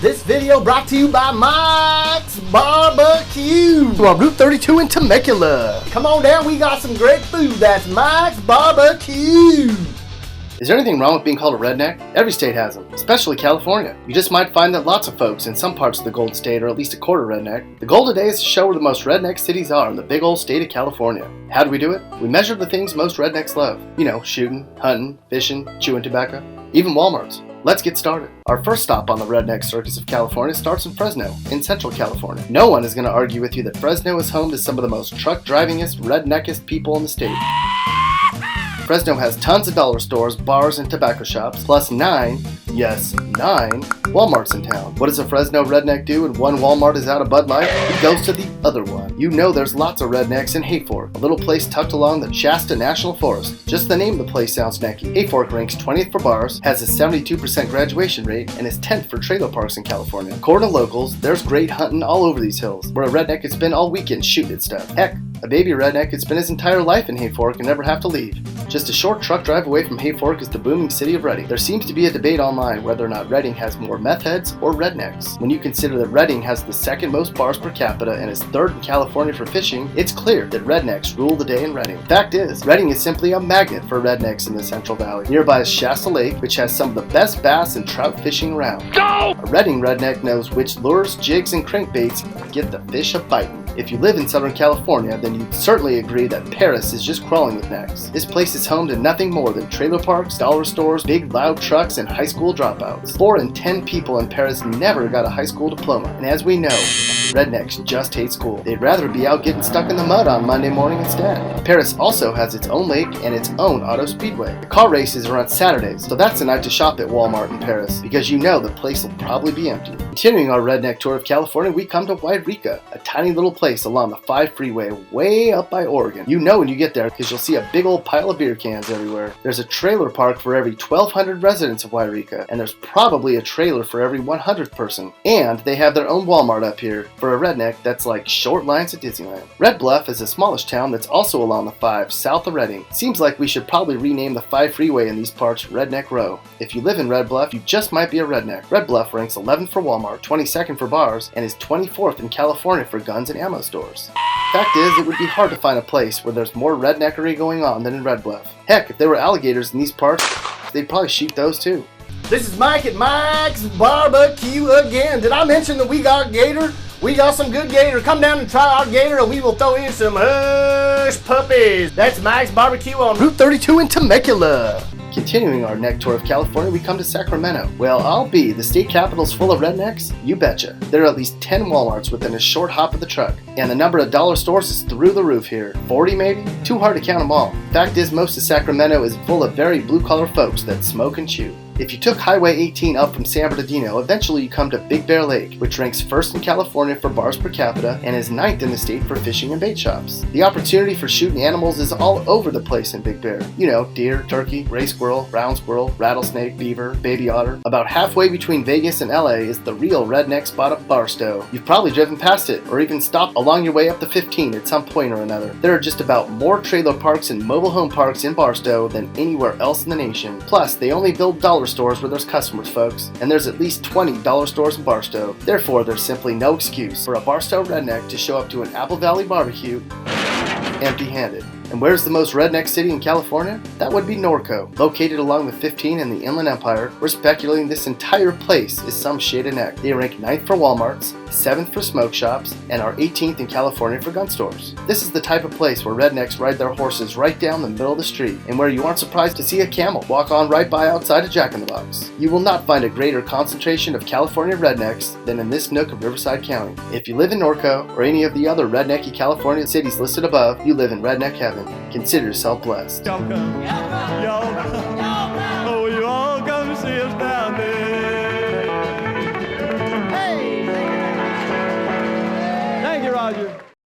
This video brought to you by Mike's Barbecue on Route 32 in Temecula. Come on down, we got some great food. That's Mike's Barbecue. Is there anything wrong with being called a redneck? Every state has them, especially California. You just might find that lots of folks in some parts of the Golden State are at least a quarter redneck. The goal today is to show where the most redneck cities are in the big old state of California. How do we do it? We measure the things most rednecks love. You know, shooting, hunting, fishing, chewing tobacco, even Walmarts. Let's get started. Our first stop on the redneck circus of California starts in Fresno, in Central California. No one is going to argue with you that Fresno is home to some of the most truck-drivingest, redneckest people in the state. Fresno has tons of dollar stores, bars, and tobacco shops, plus 9 Walmarts in town. What does a Fresno redneck do when one Walmart is out of Bud Light? He goes to the other one. You know there's lots of rednecks in Hayfork, a little place tucked along the Shasta National Forest. Just the name of the place sounds necky. Hayfork ranks 20th for bars, has a 72% graduation rate, and is 10th for trailer parks in California. According to locals, there's great hunting all over these hills, where a redneck could spend all weekend shooting at stuff. Heck, a baby redneck could spend his entire life in Hayfork and never have to leave. Just a short truck drive away from Hayfork is the booming city of Redding. There seems to be a debate online whether or not Redding has more meth heads or rednecks. When you consider that Redding has the second most bars per capita and is third in California for fishing, it's clear that rednecks rule the day in Redding. Fact is, Redding is simply a magnet for rednecks in the Central Valley. Nearby is Shasta Lake, which has some of the best bass and trout fishing around. Go! A Redding redneck knows which lures, jigs, and crankbaits get the fish a-biting. If you live in Southern California, then you'd certainly agree that Paris is just crawling with necks. This place is home to nothing more than trailer parks, dollar stores, big loud trucks, and high school dropouts. 4 in 10 people in Paris never got a high school diploma, and as we know, rednecks just hate school. They'd rather be out getting stuck in the mud on Monday morning instead. Paris also has its own lake and its own auto speedway. The car races are on Saturdays, so that's the night to shop at Walmart in Paris, because you know the place will probably be empty. Continuing our redneck tour of California, we come to Yreka, a tiny little place along the 5 freeway way up by Oregon. You know when you get there because you'll see a big old pile of beer cans everywhere. There's a trailer park for every 1,200 residents of Yreka, and there's probably a trailer for every 100th person. And they have their own Walmart up here. For a redneck, that's like short lines at Disneyland. Red Bluff is a smallish town that's also along the 5 south of Redding. Seems like we should probably rename the 5 freeway in these parts Redneck Row. If you live in Red Bluff, you just might be a redneck. Red Bluff ranks 11th for Walmart, 22nd for bars, and is 24th in California for guns and ammo stores. Fact is, it would be hard to find a place where there's more redneckery going on than in Red Bluff. Heck, if there were alligators in these parts, they'd probably shoot those too. This is Mike at Mike's Barbecue again. Did I mention that we got gator? We got some good gator. Come down and try our gator, or we will throw in some hush puppies. That's Mike's Barbecue on Route 32 in Temecula. Continuing our neck tour of California, we come to Sacramento. Well, I'll be. The state capital's full of rednecks? You betcha. There are at least 10 Walmarts within a short hop of the truck. And the number of dollar stores is through the roof here. 40 maybe? Too hard to count them all. Fact is, most of Sacramento is full of very blue-collar folks that smoke and chew. If you took Highway 18 up from San Bernardino, eventually you come to Big Bear Lake, which ranks 1st in California for bars per capita and is 9th in the state for fishing and bait shops. The opportunity for shooting animals is all over the place in Big Bear. You know, deer, turkey, gray squirrel, brown squirrel, rattlesnake, beaver, baby otter. About halfway between Vegas and LA is the real redneck spot of Barstow. You've probably driven past it, or even stopped along your way up the 15 at some point or another. There are just about more trailer parks and mobile home parks in Barstow than anywhere else in the nation. Plus, they only build dollar stores where there's customers, folks, and there's at least 20 dollar stores in Barstow. Therefore, there's simply no excuse for a Barstow redneck to show up to an Apple Valley barbecue empty-handed. And where's the most redneck city in California? That would be Norco. Located along the 15 and the Inland Empire, we're speculating this entire place is some shade of neck. They rank 9th for Walmarts, 7th for smoke shops, and are 18th in California for gun stores. This is the type of place where rednecks ride their horses right down the middle of the street, and where you aren't surprised to see a camel walk on right by outside a Jack-in-the-Box. You will not find a greater concentration of California rednecks than in this nook of Riverside County. If you live in Norco, or any of the other rednecky California cities listed above, you live in redneck heaven. Consider yourself blessed. Yo.